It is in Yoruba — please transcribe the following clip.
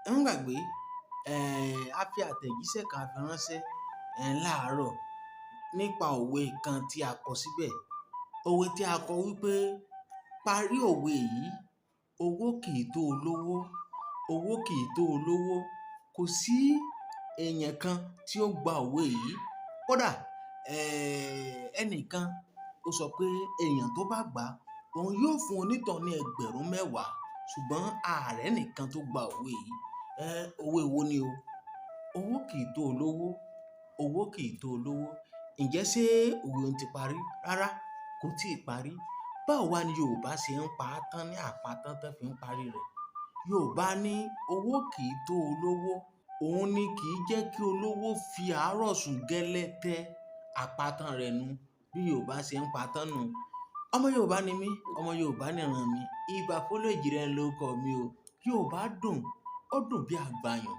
ẹ má gbàgbé a fi àtẹ̀jíṣẹ́ kan fi ránṣẹ́ láàárọ̀ nípa òwe kan tí a kọ síbẹ̀. Òwe tí a kọ wípé parí òwe yìí, owó kì í tó olówó, owó kì í tó olówó. Kò sí èèyàn kan tí ó gba òwe yìí. Kódà ẹnìkan ó sọ pé èèyàn tó bá gbà òun yóò fún onítọ̀hún ní ẹgbẹ̀rún mẹ́wàá, ṣùgbọ́n ààrẹ nìkan tó gba òwe yìí. Òwe wo ni o? Owó kì í tó olówó, owó kì í tó olówó. Ǹjẹ́ ṣé òwe òun ti parí? Rárá, kò tíì parí. Báwo wá ni Yorùbá ṣe ń pa á tán ní àpatán tán fi ń parí rẹ̀? Yorùbá ní owó kì í tó olówó, òun ni kì í jẹ́ kí olówó fi àárọ̀ sùn gẹ́lẹ́tẹ́. Àpatán rẹ̀ nu bí Yorùbá ṣe ń pa tán nù. Ọmọ Yorùbá ni mí, ọmọ Yorùbá nìran mi. Ìbà fólójìrẹ́ lórúkọ mi o. Yorùbá dùn, ó dùn bí àgbàyàn.